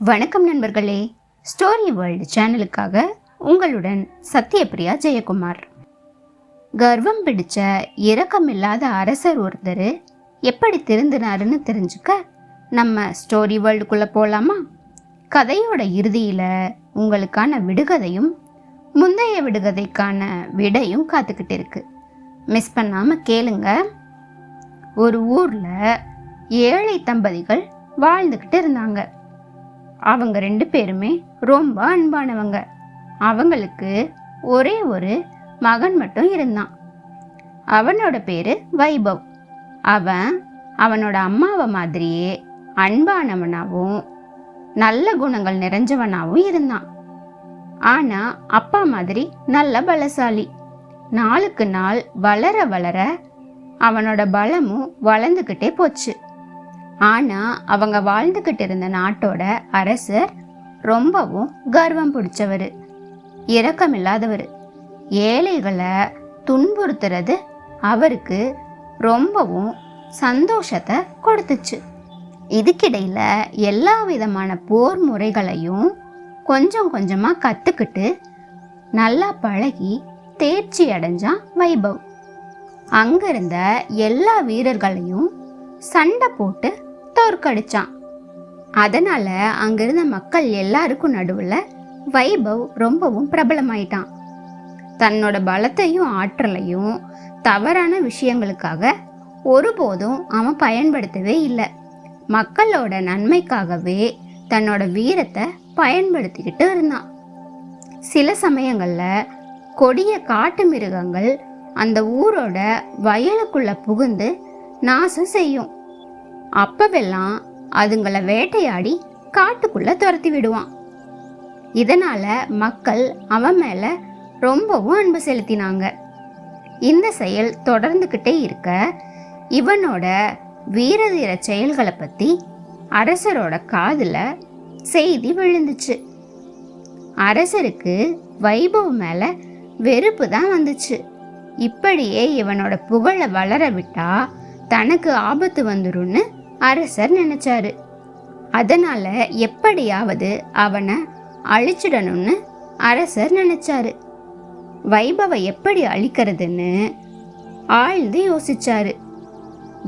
வணக்கம் நண்பர்களே, story world சேனலுக்காக உங்களுடன் சத்யபிரியா ஜெயக்குமார். கர்வம் பிடிச்ச இரக்கமில்லாத அரசர் ஒருத்தர் எப்படி திருந்தினாருன்னு தெரிஞ்சுக்க நம்ம ஸ்டோரி வேர்ல்டுக்குள்ளே போகலாமா? கதையோட இறுதியில் உங்களுக்கான விடுகதையும் முந்தைய விடுகதைக்கான விடையும் காத்துக்கிட்டு இருக்கு. மிஸ் பண்ணாமல் கேளுங்க. ஒரு ஊரில் ஏழை தம்பதிகள் வாழ்ந்துக்கிட்டு இருந்தாங்க. அவங்க 2 பேருமே ரொம்ப அன்பானவங்க. அவங்களுக்கு ஒரே ஒரு மகன் மட்டும் இருந்தான். அவனோட பேரு வைபவ். அவனோட அம்மாவை மாதிரியே அன்பானவனாகவும் நல்ல குணங்கள் நிறைஞ்சவனாகவும் இருந்தான். ஆனா அப்பா மாதிரி நல்ல பலசாலி. நாளுக்கு நாள் வளர வளர அவனோட பலமும் வளர்ந்துக்கிட்டே போச்சு. ஆனா அவங்க வாழ்ந்துகிட்டு இருந்த நாட்டோட அரசர் ரொம்பவும் கர்வம் பிடிச்சவர், இரக்கமில்லாதவர். ஏழைகளை துன்புறுத்துறது அவருக்கு ரொம்பவும் சந்தோஷத்தை கொடுத்துச்சு. இதுக்கிடையில எல்லா விதமான போர் முறைகளையும் கொஞ்சம் கொஞ்சமா கத்துக்கிட்டு நல்லா பழகி தேர்ச்சி அடைஞ்சான் வைபவ். அங்கிருந்த எல்லா வீரர்களையும் சண்டை போட்டு தோற்கடிச்சான். அதனால அங்கிருந்த மக்கள் எல்லாருக்கும் நடுவுல வைபவ் ரொம்பவும் பிரபலமாயிட்டான். தன்னோட பலத்தையும் ஆற்றலையும் தவறான விஷயங்களுக்காக ஒருபோதும் அவன் பயன்படுத்தவே இல்லை. மக்களோட நன்மைக்காகவே தன்னோட வீரத்தை பயன்படுத்திக்கிட்டு இருந்தான். சில சமயங்கள்ல கொடிய காட்டு மிருகங்கள் அந்த ஊரோட வயலுக்குள்ள புகுந்து நாசம் செய்யும். அப்பவெல்லாம் அதுங்களை வேட்டையாடி காட்டுக்குள்ள துரத்தி விடுவான். இதனால மக்கள் அவன் மேல ரொம்பவும் அன்பு செலுத்தினாங்க. இந்த செயல் தொடர்ந்துகிட்டே இருக்க இவனோட வீரதீர செயல்களை பத்தி அரசரோட காதுல செய்தி விழுந்துச்சு. அரசருக்கு வைபவ் மேல வெறுப்பு தான் வந்துச்சு. இப்படியே இவனோட புகழை வளர விட்டா தனக்கு ஆபத்து வந்துரும்னு அரசர் நினைச்சாரு. அதனால எப்படியாவது அவனை அழிச்சிடணும்னு அரசர் நினைச்சாரு. வைபவை எப்படி அழிக்கிறதுன்னு ஆழ்ந்து யோசிச்சாரு.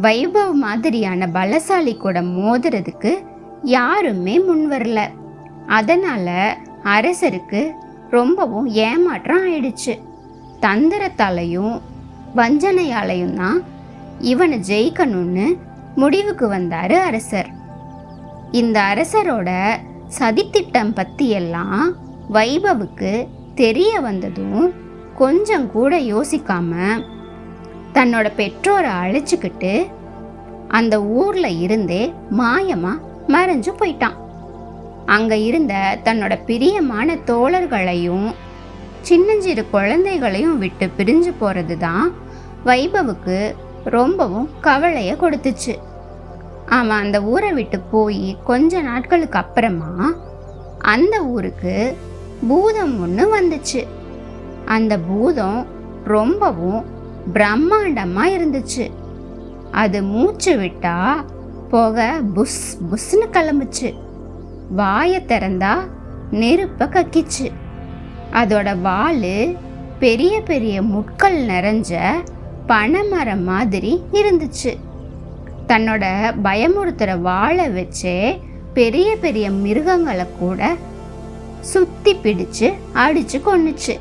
வைபவ் மாதிரியான பலசாலி கூட மோதுறதுக்கு யாருமே முன் வரல. அதனால அரசருக்கு ரொம்பவும் ஏமாற்றம் ஆயிடுச்சு. தந்திரத்தாலையும் வஞ்சனையாலையும் தான் இவனை ஜெயிக்கணும்னு முடிவுக்கு வந்தாரு அரசர். இந்த அரசரோட சதித்திட்டம் பத்தி எல்லாம் வைபவுக்கு தெரிய வந்ததும் கொஞ்சம் கூட யோசிக்காம தன்னோட பெற்றோரை அழைச்சிக்கிட்டு அந்த ஊர்ல இருந்தே மாயமா மறைஞ்சு போயிட்டான். அங்க இருந்த தன்னோட பிரியமான தோழர்களையும் சின்னஞ்சிறு குழந்தைகளையும் விட்டு பிரிஞ்சு போறது தான் வைபவுக்கு ரொம்பவும் கவலையை கொடுத்துச்சு. அவன் அந்த ஊரை விட்டு போய் கொஞ்ச நாட்களுக்கு அப்புறமா அந்த ஊருக்கு பூதம் ஒன்று வந்துச்சு. அந்த பூதம் ரொம்பவும் பிரம்மாண்டமா இருந்துச்சு. அது மூச்சு விட்டா புகை புஸ் புஸ்ன்னு கிளம்புச்சு. வாயை திறந்தா நெருப்ப கக்கிச்சு. அதோட வாலு பெரிய பெரிய முட்கள் நிறைஞ்ச பனைமரம் மாதிரி இருந்துச்சு. தன்னோட பயமுறுத்துற வாழை வச்சே பெரிய பெரிய மிருகங்களை கூட சுத்தி பிடிச்சு அடிச்சு கொன்னுச்சு.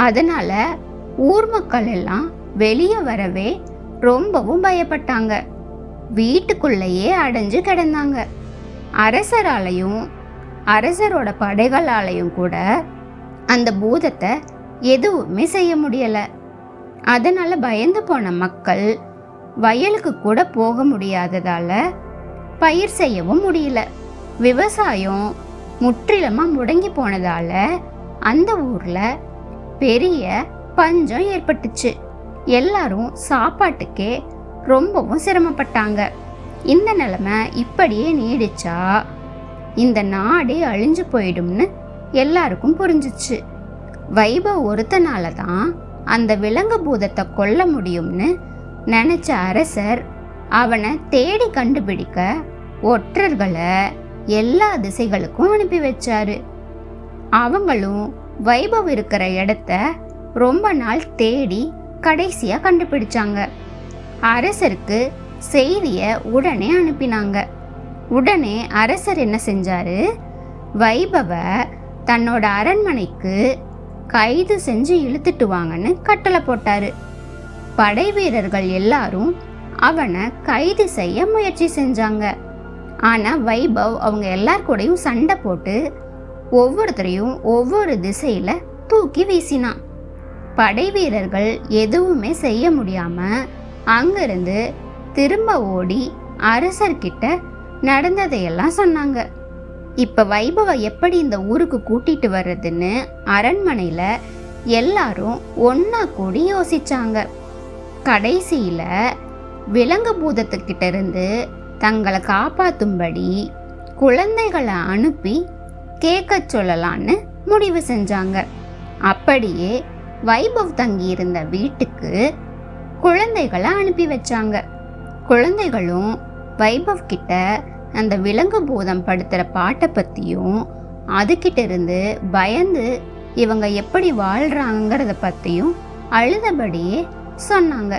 அதனால ஊர் மக்கள் எல்லாம் வெளியே வரவே ரொம்பவும் பயப்பட்டாங்க. வீட்டுக்குள்ளேயே அடைஞ்சு கிடந்தாங்க. அரசராலையும் அரசரோட படைகளாலையும் கூட அந்த பூதத்தை எதுவுமே செய்ய முடியல. அதனால பயந்து போன மக்கள் வயலுக்கு கூட போக முடியாததால பயிர் செய்யவும் முடியல. விவசாயம் முற்றிலுமா முடங்கி போனதால அந்த ஊர்ல பெரிய பஞ்சம் ஏற்பட்டுச்சு. எல்லாரும் சாப்பாட்டுக்கே ரொம்பவும் சிரமப்பட்டாங்க. இந்த நிலைமை இப்படியே நீடிச்சா இந்த நாடே அழிஞ்சு போயிடும்னு எல்லாருக்கும் புரிஞ்சிச்சு. வைபவ் ஒருத்தனால தான் அந்த விலங்கு பூதத்தை கொல்ல முடியும்னு நினைச்ச அரசர் அவனை தேடி கண்டுபிடிக்க ஒற்றர்களை எல்லா திசைகளுக்கும் அனுப்பி வச்சாரு. அவங்களும் வைபவ் இருக்கிற இடத்த ரொம்ப நாள் தேடி கடைசியா கண்டுபிடிச்சாங்க. அரசருக்கு செய்திய உடனே அனுப்பினாங்க. உடனே அரசர் என்ன செஞ்சாரு, வைபவ தன்னோட அரண்மனைக்கு கைது செஞ்சு இழுத்துட்டு வாங்கன்னு கட்டளை போட்டாரு. படை வீரர்கள் எல்லாரும் அவனை கைது செய்ய முயற்சி செஞ்சாங்க. ஆனா வைபவ் அவங்க எல்லார் கூடயும் சண்டை போட்டு ஒவ்வொருத்தரையும் ஒவ்வொரு திசையில தூக்கி வீசினான். படை வீரர்கள் எதுவுமே செய்ய முடியாம அங்கிருந்து திரும்ப ஓடி அரசர்கிட்ட நடந்ததையெல்லாம் சொன்னாங்க. இப்ப வைபவ எப்படி இந்த ஊருக்கு கூட்டிட்டு வர்றதுன்னு அரண்மனையில எல்லாரும் ஒன்னா கூடி யோசிச்சாங்க. கடைசியில விலங்கு பூதத்துக்கிட்ட இருந்து தங்களை காப்பாத்தும்படி குழந்தைகளை அனுப்பி கேட்க சொல்லலான்னு முடிவு செஞ்சாங்க. அப்படியே வைபவ் தங்கி இருந்த வீட்டுக்கு குழந்தைகளை அனுப்பி வச்சாங்க. குழந்தைகளும் வைபவ் கிட்ட அந்த விலங்கு பூதம் படுத்துற பாட்டை பத்தியும் அதுகிட்ட இருந்து பயந்து இவங்க எப்படி வாழ்றாங்கிறத பத்தியும் அழுதபடியே சொன்னாங்க.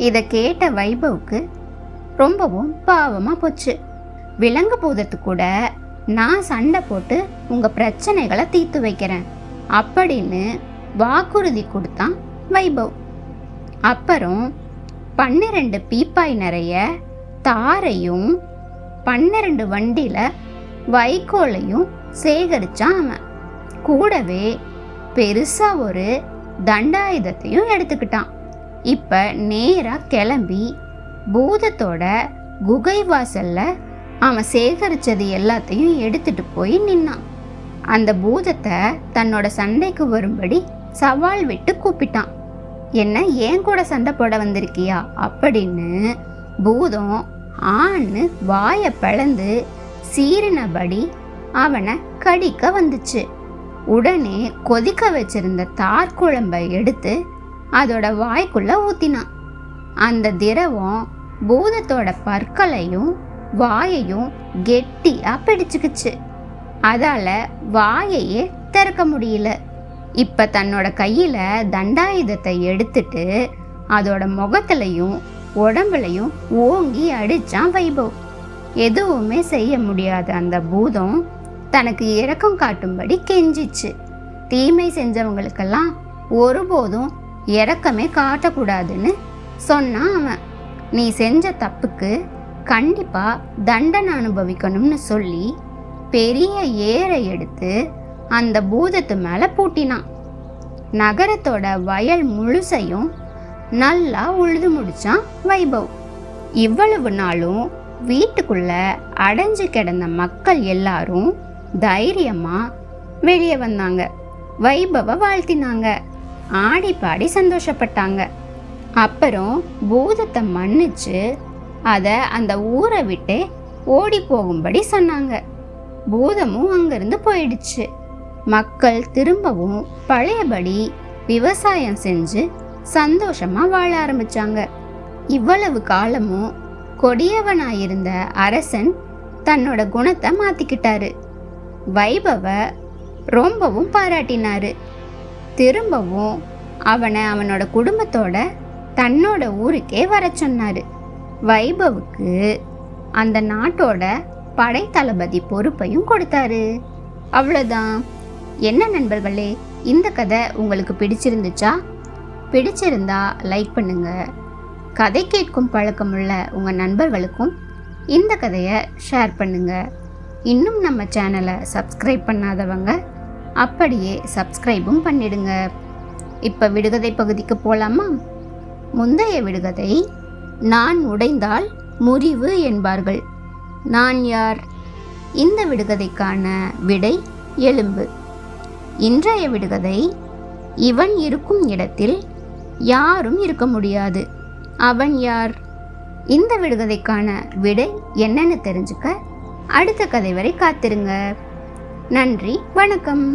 இதை கேட்ட வைபவுக்கு ரொம்பவும் பாவமா போச்சு. விலங்கு பூதத்து கூட நான் சண்டை போட்டு உங்க பிரச்சனைகளை தீர்த்து வைக்கிறேன் அப்படின்னு வாக்குறுதி கொடுத்தான் வைபவ். அப்புறம் 12 பீப்பாய் நிறைய தாரையும் 12 வண்டியில வைக்கோலையும் சேகரிச்சான் அவன். கூடவே பெருசா ஒரு தண்டாயுதத்தையும் எடுத்துக்கிட்டான். இப்ப நேரா கிளம்பி பூதத்தோட குகை வாசல்ல அவன் சேகரிச்சது எல்லாத்தையும் எடுத்துட்டு போய் நின்னான். அந்த பூதத்தை தன்னோட சண்டைக்கு வரும்படி சவால் விட்டு கூப்பிட்டான். என்ன ஏன் கூட சண்டை போட வந்திருக்கியா அப்படின்னு பூதம் ஆன்னு வாயை பிளந்து சீறினபடி அவனை கடிக்க வந்துச்சு. உடனே கொதிக்க வச்சிருந்த தார் குழம்பை எடுத்து அதோட வாய்க்குள்ள ஊத்தினான். அந்த திரவம் பூதத்தோட பற்களையும் வாயையும் கெட்டியா பிடிச்சுக்குச்சு. அதால வாயையே திறக்க முடியல. இப்ப தன்னோட கையில தண்டாயுதத்தை எடுத்துட்டு அதோட முகத்திலையும் உடம்புலையும் ஓங்கி அடிச்சான் வைபவ். எதுவுமே செய்ய முடியாத அந்த பூதம் தனக்கு இரக்கம் காட்டும்படி கெஞ்சிச்சு. தீமை செஞ்சவங்களுக்கெல்லாம் ஒருபோதும் இரக்கமே காட்டக்கூடாதுன்னு சொன்னான் அவன். நீ செஞ்ச தப்புக்கு கண்டிப்பா தண்டனை அனுபவிக்கணும்னு சொல்லி பெரிய ஏரை எடுத்து அந்த பூதத்து மேல பூட்டினான். நகரத்தோட வயல் முழுசையும் நல்லா உழுது முடிச்சான் வைபவ். இவ்வளவு நாளும் வீட்டுக்குள்ள அடைஞ்சு கிடந்த மக்கள் எல்லாரும் தைரியமா வெளியே வந்தாங்க. வைபவ வாழ்த்தினாங்க, ஆடி பாடி சந்தோஷப்பட்டாங்க. அப்புறம் பூதத்தை மன்னிச்சு அதை அந்த ஊரை விட்டு ஓடி போகும்படி சொன்னாங்க. பூதமும் அங்கிருந்து போயிடுச்சு. மக்கள் திரும்பவும் பழையபடி விவசாயம் செஞ்சு சந்தோஷமா வாழ ஆரம்பிச்சாங்க. இவ்வளவு காலமும் கொடியவனாயிருந்த அரசன் தன்னோட குணத்தை மாத்திக்கிட்டாரு. வைபவ ரொம்பவும் பாராட்டினாரு. திரும்பவும் அவனை அவனோட குடும்பத்தோட தன்னோட ஊருக்கே வர சொன்னாரு. வைபவுக்கு அந்த நாட்டோட படை தளபதி பொறுப்பையும் கொடுத்தாரு. அவ்வளோதான். என்ன நண்பர்களே, இந்த கதை உங்களுக்கு பிடிச்சிருந்துச்சா? பிடிச்சிருந்தா லைக் பண்ணுங்க. கதை கேட்கும் பழக்கமுள்ள உங்கள் நண்பர்களுக்கும் இந்த கதையை ஷேர் பண்ணுங்க. இன்னும் நம்ம சேனலை சப்ஸ்கிரைப் பண்ணாதவங்க அப்படியே சப்ஸ்கிரைபும் பண்ணிடுங்க. இப்போ விடுகதை பகுதிக்கு போகலாமா? முந்தைய விடுகதை, நான் உடைந்தால் முறிவு என்பார்கள். நான் யார்? இந்த விடுகதைக்கான விடை எலும்பு. இன்றைய விடுகதை, இவன் இருக்கும் இடத்தில் யாரும் இருக்க முடியாது. அவன் யார்? இந்த விடுகதைக்கான விடை என்னன்னு தெரிஞ்சுக்க அடுத்த கதை வரை காத்திருங்க. நன்றி, வணக்கம்.